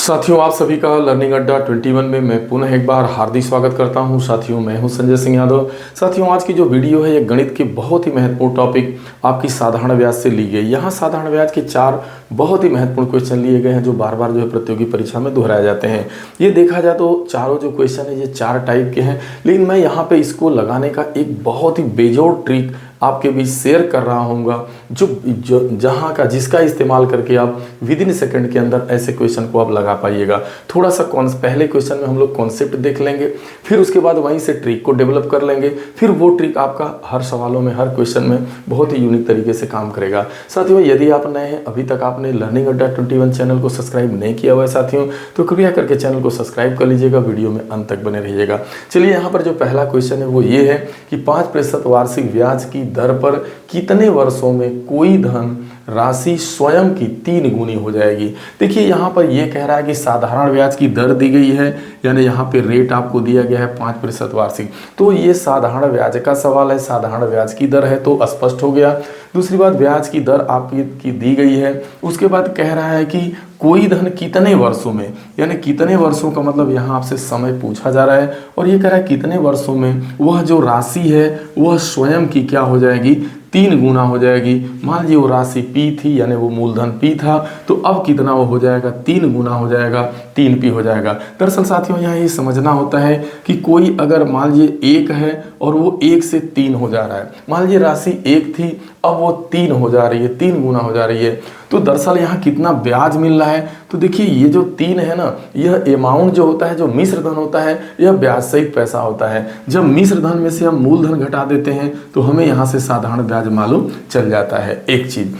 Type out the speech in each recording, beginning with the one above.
साथियों, आप सभी का लर्निंग अड्डा 21 में मैं पुनः एक बार हार्दिक स्वागत करता हूं। साथियों, मैं हूं संजय सिंह यादव। साथियों, आज की जो वीडियो है ये गणित के बहुत ही महत्वपूर्ण टॉपिक आपकी साधारण ब्याज से ली गई। यहाँ साधारण ब्याज के 4 बहुत ही महत्वपूर्ण क्वेश्चन लिए गए हैं जो बार बार जो है प्रतियोगी परीक्षा में दोहराए जाते हैं। ये देखा जाए तो चारों जो क्वेश्चन है ये 4 टाइप के हैं, लेकिन मैं यहाँ पे इसको लगाने का एक बहुत ही बेजोड़ ट्रिक आपके बीच शेयर कर रहा हूँगा जहाँ का जिसका इस्तेमाल करके आप विद इन सेकंड के अंदर ऐसे क्वेश्चन को आप लगा पाइएगा। थोड़ा सा पहले क्वेश्चन में हम लोग कॉन्सेप्ट देख लेंगे, फिर उसके बाद वहीं से ट्रिक को डेवलप कर लेंगे। फिर वो ट्रिक आपका हर सवालों में, हर क्वेश्चन में बहुत ही यूनिक तरीके से काम करेगा। साथियों, यदि आप नए हैं, अभी तक आपने लर्निंग अड्डा 21 चैनल को सब्सक्राइब नहीं किया हुआ है साथियों, तो कृपया करके चैनल को सब्सक्राइब कर लीजिएगा, वीडियो में अंत तक बने रहिएगा। चलिए, यहाँ पर जो पहला क्वेश्चन है वो ये है कि 5% वार्षिक ब्याज की दर पर कितने वर्षों में कोई धन राशि स्वयं की 3 गुनी हो जाएगी। देखिए, यहाँ पर यह कह रहा है कि साधारण ब्याज की दर दी गई है, यानी यहाँ पे रेट आपको दिया गया है 5% वार्षिक। तो ये साधारण ब्याज का सवाल है, साधारण ब्याज की दर है तो स्पष्ट हो गया। दूसरी बात, ब्याज की दर आपकी दी गई है। उसके बाद कह रहा है कि कोई धन कितने वर्षों में, यानी कितने वर्षों का मतलब यहाँ आपसे समय पूछा जा रहा है, और ये कह रहा है कितने वर्षों में वह जो राशि है वह स्वयं की क्या हो जाएगी, 3 गुना हो जाएगी। मान लीजिए वो राशि P थी, यानी वो मूलधन P था, तो अब कितना वो हो जाएगा, 3 गुना हो जाएगा, 3P हो जाएगा। दरअसल साथियों, यहाँ ये समझना होता है कि कोई अगर मान लीजिए 1 है और वो 1 से 3 हो जा रहा है, मान लीजिए राशि 1 थी, अब वो 3 हो जा रही है, 3 गुना हो जा रही है, तो दरअसल यहाँ कितना ब्याज मिल रहा है। तो देखिए, ये जो 3 है ना, यह अमाउंट जो होता है, जो मिश्र धन होता है, यह ब्याज सहित पैसा होता है। जब मिश्र धन में से हम मूलधन घटा देते हैं तो हमें यहाँ से साधारण ब्याज मालूम चल जाता है एक चीज।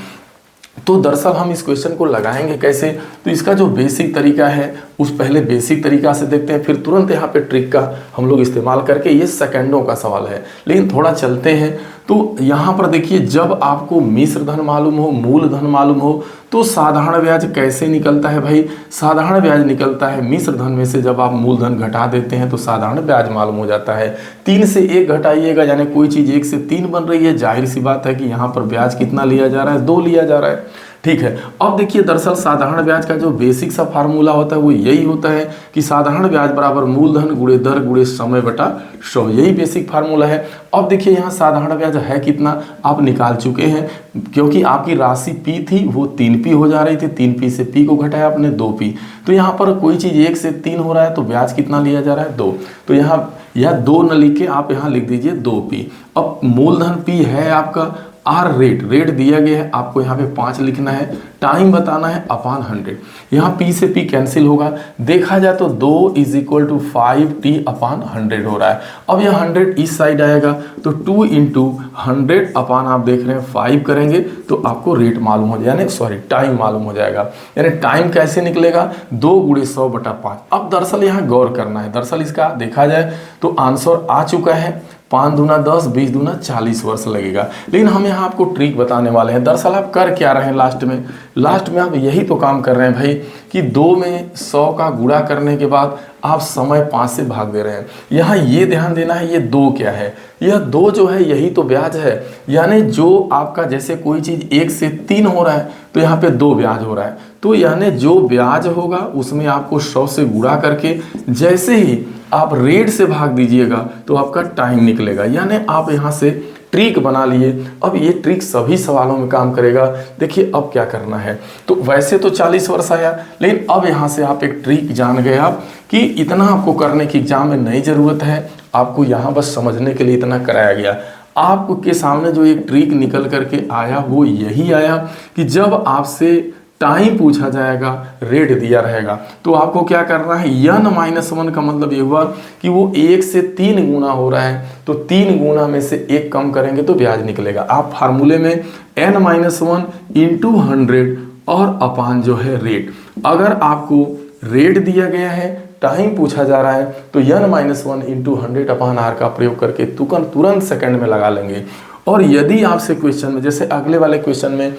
तो दरअसल हम इस क्वेश्चन को लगाएंगे कैसे, तो इसका जो बेसिक तरीका है उस पहले बेसिक तरीका से देखते हैं, फिर तुरंत यहाँ पे ट्रिक का हम लोग इस्तेमाल करके, ये सेकंडों का सवाल है लेकिन थोड़ा चलते हैं। तो यहाँ पर देखिए, जब आपको मिश्र धन मालूम हो, मूल धन मालूम हो, तो साधारण ब्याज कैसे निकलता है भाई। साधारण ब्याज निकलता है मिश्र धन में से जब आप मूलधन घटा देते हैं तो साधारण ब्याज मालूम हो जाता है। 3 से 1 घटाइएगा, यानी कोई चीज़ 1 से 3 बन रही है, जाहिर सी बात है कि यहाँ पर ब्याज कितना लिया जा रहा है, 2 लिया जा रहा है। ठीक है, अब देखिए, दरअसल साधारण ब्याज का जो बेसिक सा फार्मूला होता है वो यही होता है कि साधारण ब्याज बराबर मूलधन गुणे दर गुणे समय बटा 100, यही बेसिक फार्मूला है। अब देखिए, यहाँ साधारण ब्याज है कितना, आप निकाल चुके हैं, क्योंकि आपकी राशि P थी वो 3P हो जा रही थी, 3P से P को घटाया आपने 2P। तो यहाँ पर कोई चीज़ 1 से 3 हो रहा है तो ब्याज कितना लिया जा रहा है, 2। तो यहाँ यह 2 न लिख के आप यहाँ लिख दीजिए 2P। अब मूलधन P है आपका, आर रेट दिया गया है, आपको यहाँ पे 5 लिखना है, टाइम बताना है अपान 100। यहाँ P से P कैंसिल होगा, देखा जाए तो 2 = 5T अपान 100 हो रहा है। अब यह 100 इस साइड आएगा तो 2 × 100 अपान आप देख रहे हैं 5 करेंगे तो आपको रेट मालूम हो जाएगा, यानी टाइम मालूम हो जाएगा। यानी टाइम कैसे निकलेगा, 2 × 100/5। अब दरअसल यहाँ गौर करना है, दरअसल इसका देखा जाए तो आंसर आ चुका है, 5 दूना 10, 20 दूना 40 वर्ष लगेगा। लेकिन हम यहाँ आपको ट्रिक बताने वाले हैं। दरअसल आप कर क्या रहे हैं, लास्ट में आप यही तो काम कर रहे हैं भाई कि 2 में 100 का गुणा करने के बाद आप समय 5 से भाग दे रहे हैं। यहाँ ये ध्यान देना है, ये 2 क्या है, यह 2 जो है यही तो ब्याज है। यानी जो आपका जैसे कोई चीज़ 1 से 3 हो रहा है तो यहाँ पे 2 ब्याज हो रहा है, तो यानी जो ब्याज होगा उसमें आपको 100 से गुणा करके जैसे ही आप रेट से भाग दीजिएगा तो आपका टाइम निकलेगा। यानी आप यहाँ से ट्रिक बना लिए। अब ये ट्रिक सभी सवालों में काम करेगा। देखिए, अब क्या करना है, तो वैसे तो 40 वर्ष आया, लेकिन अब यहाँ से आप एक ट्रिक जान गए आप कि इतना आपको करने की एग्जाम में नहीं ज़रूरत है, आपको यहाँ बस समझने के लिए इतना कराया गया। आपके सामने जो एक ट्रिक निकल करके आया वो यही आया कि जब आपसे टाइम पूछा जाएगा, रेट दिया रहेगा, तो आपको क्या करना है, n-1 का मतलब ये हुआ कि वो 1 से 3 गुना हो रहा है, तो 3 गुना में से 1 कम करेंगे तो ब्याज निकलेगा। आप फार्मूले में n-1 × 100 और अपान जो है रेट, अगर आपको रेट दिया गया है, टाइम पूछा जा रहा है, तो n-1 × 100 अपान r का प्रयोग करके तुरंत सेकंड में लगा लेंगे। और यदि आपसे क्वेश्चन में, जैसे अगले वाले क्वेश्चन में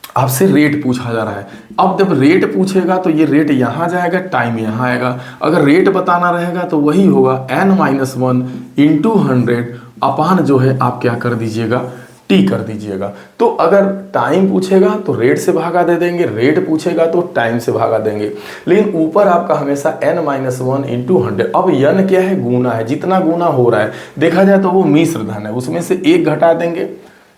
आपसे रेट पूछा जा रहा है, अब जब रेट पूछेगा तो ये रेट यहाँ जाएगा, टाइम यहाँ आएगा। अगर रेट बताना रहेगा तो वही होगा n-1 × 100 अपान जो है आप क्या कर दीजिएगा, टी कर दीजिएगा। तो अगर टाइम पूछेगा तो रेट से भागा दे देंगे, रेट पूछेगा तो टाइम से भागा देंगे। लेकिन ऊपर आपका हमेशा n-1 इंटू 100। अब n क्या है? गुना है, जितना गुना हो रहा है देखा जाए तो वो मिश्र धन है, उसमें से एक घटा देंगे,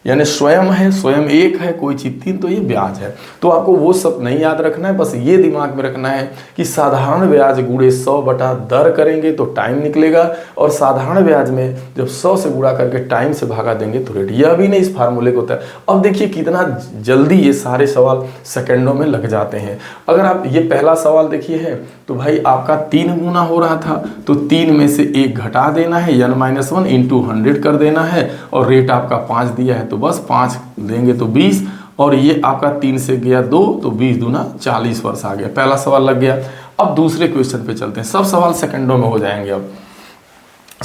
यानी स्वयं है, स्वयं एक है, कोई चीज 3 तो ये ब्याज है। तो आपको वो सब नहीं याद रखना है, बस ये दिमाग में रखना है कि साधारण ब्याज गुणे 100 बटा दर करेंगे तो टाइम निकलेगा, और साधारण ब्याज में जब 100 से गुणा करके टाइम से भागा देंगे तो रेट। यह भी नहीं इस फार्मूले को होता है। अब देखिए कितना जल्दी ये सारे सवाल सेकेंडों में लग जाते हैं। अगर आप ये पहला सवाल देखिए है तो भाई आपका 3 गुना हो रहा था, तो 3 में से 1 घटा देना है, n-1 इंटू 100 कर देना है, और रेट आपका 5 दिया है तो बस 5 देंगे तो 20, और ये आपका 3 से गया 2 तो 20 दूना 40 वर्ष आ गया। पहला सवाल लग गया। अब दूसरे क्वेश्चन पे चलते हैं, सब सवाल सेकंडों में हो जाएंगे। अब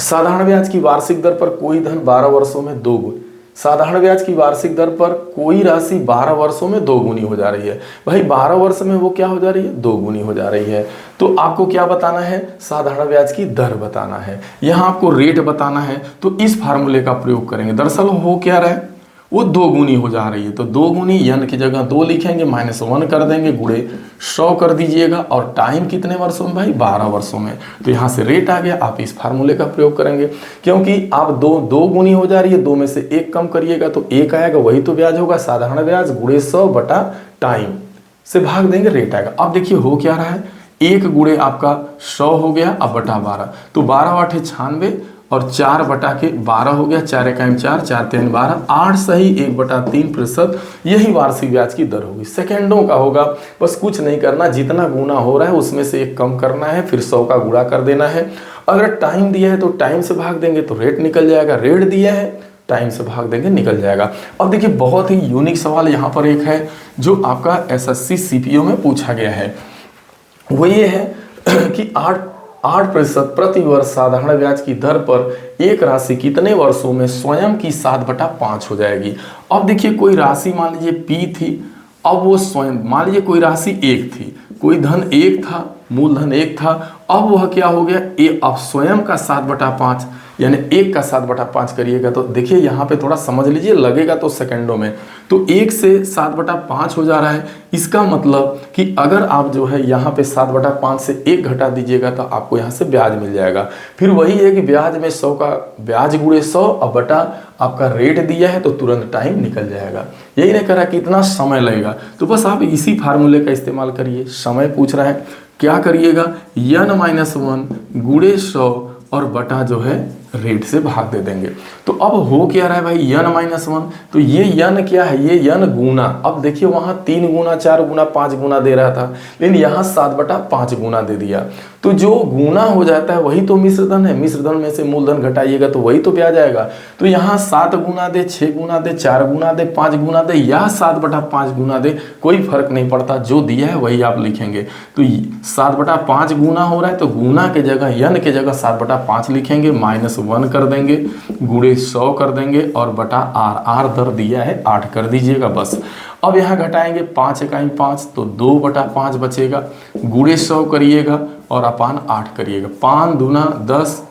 साधारण ब्याज की वार्षिक दर पर कोई धन 12 वर्षों में 2 गुना। साधारण ब्याज की वार्षिक दर पर कोई राशि 12 वर्षों में 2 गुनी हो जा रही है। भाई 12 वर्ष में वो क्या हो जा रही है? 2 गुनी हो जा रही है। तो आपको क्या बताना है? साधारण ब्याज की दर बताना है। यहाँ आपको रेट बताना है, तो इस फार्मूले का प्रयोग करेंगे। दरअसल हो क्या रहा है? वो 2 गुनी हो जा रही है, तो 2 गुनी n की जगह 2 लिखेंगे, -1 कर देंगे, गुणे 100 कर दीजिएगा, और टाइम कितने वर्षों में भाई? 12 वर्षों में। तो यहाँ से रेट आ गया। आप इस फार्मूले का प्रयोग करेंगे, क्योंकि आप 2 गुनी हो जा रही है, 2 में से 1 कम करिएगा तो 1 आएगा, वही तो ब्याज होगा। साधारण ब्याज गुणे 100 बटा टाइम से भाग देंगे, रेट आएगा। अब देखिए हो क्या रहा है? 1 गुणे आपका 100 हो गया, अब बटा 12, तो 12 8 96, और 4 बटा के 12 हो गया, 4 1 4, 4 3 12, 8 सही 1/3%। यही वार्षिक ब्याज की दर होगी। सेकेंडों का होगा, बस कुछ नहीं करना, जितना गुना हो रहा है उसमें से 1 कम करना है, फिर 100 का गुणा कर देना है। अगर टाइम दिया है तो टाइम से भाग देंगे तो रेट निकल जाएगा, रेट दिया है टाइम से भाग देंगे, निकल जाएगा। अब देखिए बहुत ही यूनिक सवाल यहाँ पर एक है जो आपका SSC CPO में पूछा गया है। वो ये है कि 8% प्रति वर्ष साधारण ब्याज की दर पर एक राशि कितने वर्षों में स्वयं की 7/5 हो जाएगी। अब देखिए कोई राशि मान लीजिए P थी, अब वो स्वयं मान लीजिए कोई राशि 1 थी, कोई धन 1 था, मूलधन 1 था, अब वह क्या हो गया? अब स्वयं का 7/5, यानी 1 का 7/5 करिएगा तो देखिए यहाँ पे थोड़ा समझ लीजिए, लगेगा तो सेकंडों में। तो 1 से 7/5 हो जा रहा है, इसका मतलब कि अगर आप जो है यहाँ पे 7/5 से 1 घटा दीजिएगा तो आपको यहाँ से ब्याज मिल जाएगा। फिर वही है कि ब्याज में 100 का ब्याज गुणे 100 अब बटा आपका रेट दिया है तो तुरंत टाइम निकल जाएगा। यही नहीं करा कितना समय लगेगा, तो बस आप इसी फार्मूले का इस्तेमाल करिए। समय पूछ रहा है, क्या करिएगा? n-1 गुणे 100 और बटा जो है रेट से भाग दे देंगे। तो अब हो क्या रहा है भाई? n-1, तो ये n क्या है? ये n गुना। अब देखिए वहां 3 गुना 4 गुना 5 गुना दे रहा था, लेकिन यहाँ 7/5 गुना दे दिया। तो जो गुना हो जाता है वही तो मिश्रधन है। मिश्रधन में से मूलधन घटाइएगा तो वही तो ब्याज आएगा। तो यहाँ 7 गुना दे, 6 गुना दे, 4 गुना दे, 5 गुना दे या 7/5 गुना दे, कोई फर्क नहीं पड़ता, जो दिया है वही आप लिखेंगे। तो 7/5 गुना हो रहा है तो गुना के जगह n के जगह 7/5 लिखेंगे, -1 कर देंगे, गुणे 100 कर देंगे, और बटा r दर दिया है 8 कर दीजिएगा बस। अब यहाँ घटाएंगे, 5 1 5 तो 2/5 बचेगा, गुणे 100 करिएगा और अपान 8 करिएगा। 5 दूना 10,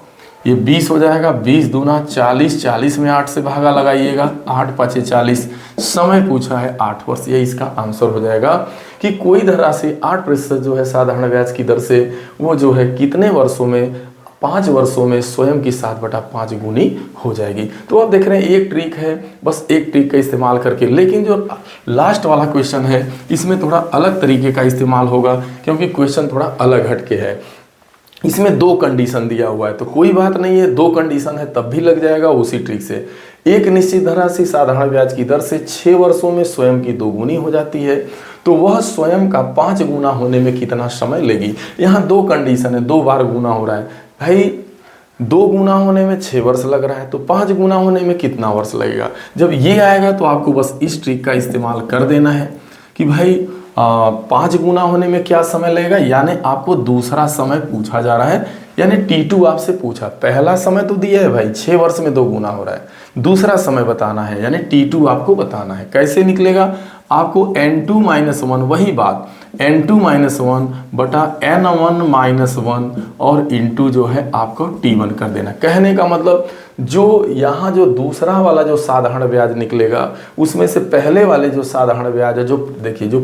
ये 20 हो जाएगा, 20 दूना 40, 40 में 8 से भागा लगाइएगा, 8 5 40। समय पूछा है 8 वर्ष, ये इसका आंसर हो जाएगा कि कोई धनराशि 8% जो है साधारण ब्याज की दर से वो जो है कितने वर्षों में, 5 वर्षों में स्वयं की 7/5 गुनी हो जाएगी। तो आप देख रहे हैं एक ट्रिक है, बस एक ट्रिक का इस्तेमाल करके। लेकिन जो लास्ट वाला क्वेश्चन है इसमें थोड़ा अलग तरीके का इस्तेमाल होगा, क्योंकि क्वेश्चन थोड़ा अलग हटके है। इसमें 2 कंडीशन दिया हुआ है, तो कोई बात नहीं है, 2 कंडीशन है तब भी लग जाएगा उसी ट्रिक से। एक निश्चित धनराशि साधारण ब्याज की दर से 6 वर्षों में स्वयं की 2 गुनी हो जाती है, तो वह स्वयं का 5 गुना होने में कितना समय लेगी। यहाँ 2 कंडीशन है, 2 बार गुना हो रहा है भाई। 2 गुना होने में 6 वर्ष लग रहा है, तो 5 गुना होने में कितना वर्ष लगेगा। जब ये आएगा तो आपको बस इस ट्रिक का इस्तेमाल कर देना है कि भाई 5 गुना होने में क्या समय लगेगा, यानी आपको दूसरा समय पूछा जा रहा है, यानी T2 आपसे पूछा। पहला समय तो दिया है भाई 6 वर्ष में 2 गुना हो रहा है, दूसरा समय बताना है, यानी T2 आपको बताना है। कैसे निकलेगा? आपको n2 माइनस वन, वही बात n2 माइनस वन बटा n1 माइनस वन और इंटू जो है आपको t1 कर देना। कहने का मतलब जो यहाँ जो दूसरा वाला जो साधारण ब्याज निकलेगा उसमें से पहले वाले जो साधारण ब्याज है, जो देखिए जो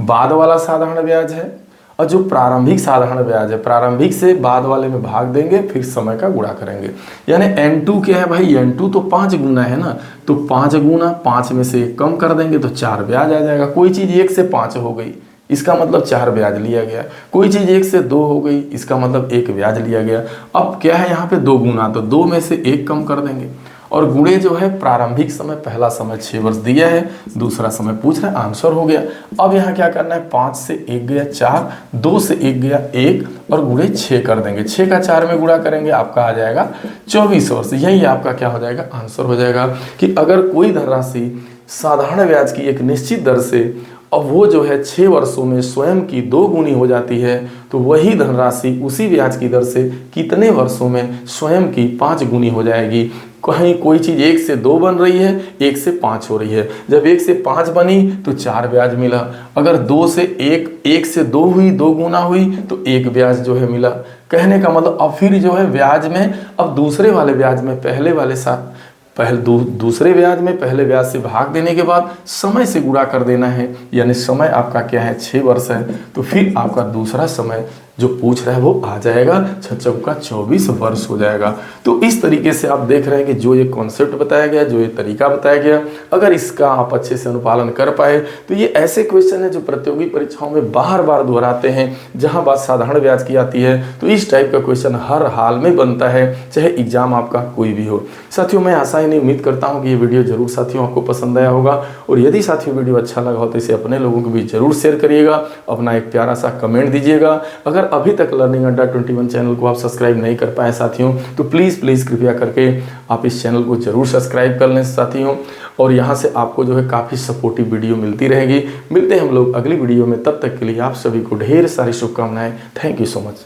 बाद वाला साधारण ब्याज है और जो प्रारंभिक साधारण ब्याज है, प्रारंभिक से बाद वाले में भाग देंगे फिर समय का गुणा करेंगे। यानी n2 क्या है भाई, n2 तो 5 गुना है ना, तो 5 गुना 5 में से 1 कम कर देंगे तो 4 ब्याज आ जाएगा। कोई चीज़ 1 से 5 हो गई, इसका मतलब 4 ब्याज लिया गया। कोई चीज़ 1 से 2 हो गई, इसका मतलब 1 ब्याज लिया गया। अब क्या है यहाँ पे 2 गुना, तो 2 में से 1 कम कर देंगे और गुणे जो है प्रारंभिक समय, पहला समय 6 वर्ष दिया है, दूसरा समय पूछ रहा है, आंसर हो गया। अब यहाँ क्या करना है, 5 से 1 गया 4, 2 से 1 गया 1 और गुणे 6 कर देंगे। 6 का 4 में गुणा करेंगे, आपका आ जाएगा 24 वर्ष। यही आपका क्या हो जाएगा, आंसर हो जाएगा कि अगर कोई धनराशि साधारण ब्याज की एक निश्चित दर से अब वो जो है 6 वर्षों में स्वयं की 2 गुनी हो जाती है, तो वही धनराशि उसी ब्याज की दर से कितने वर्षों में स्वयं की 5 गुनी हो जाएगी। कहीं कोई चीज़ 1 से 2 बन रही है, 1 से 5 हो रही है। जब 1 से 5 बनी तो 4 ब्याज मिला। अगर 2 से 1 से 2 हुई, 2 गुना हुई तो 1 ब्याज जो है मिला। कहने का मतलब अब फिर जो है ब्याज में, अब दूसरे वाले ब्याज में पहले वाले साथ दूसरे ब्याज में पहले ब्याज से भाग देने के बाद समय से गुणा कर देना है। यानी समय आपका क्या है, 6 वर्ष है, तो फिर आपका दूसरा समय जो पूछ रहा है वो आ जाएगा 6 चौका 24 वर्ष हो जाएगा। तो इस तरीके से आप देख रहे हैं कि जो ये कॉन्सेप्ट बताया गया, जो ये तरीका बताया गया, अगर इसका आप अच्छे से अनुपालन कर पाए तो ये ऐसे क्वेश्चन है जो प्रतियोगी परीक्षाओं में बार बार दोहराते हैं। जहां बात साधारण ब्याज की आती है तो इस टाइप का क्वेश्चन हर हाल में बनता है, चाहे एग्जाम आपका कोई भी हो। साथियों, मैं आशा ही नहीं उम्मीद करता हूँ कि ये वीडियो जरूर साथियों आपको पसंद आया होगा, और यदि साथियों वीडियो अच्छा लगा हो तो इसे अपने लोगों को भी जरूर शेयर करिएगा, अपना एक प्यारा सा कमेंट दीजिएगा। अगर अभी तक लर्निंग अड्डा 21 चैनल को आप सब्सक्राइब नहीं कर पाए साथियों, तो प्लीज़ कृपया करके आप इस चैनल को जरूर सब्सक्राइब कर लें साथियों, और यहाँ से आपको जो है काफ़ी सपोर्टिव वीडियो मिलती रहेगी। मिलते हैं हम लोग अगली वीडियो में, तब तक के लिए आप सभी को ढेर सारी शुभकामनाएं। Thank you so much.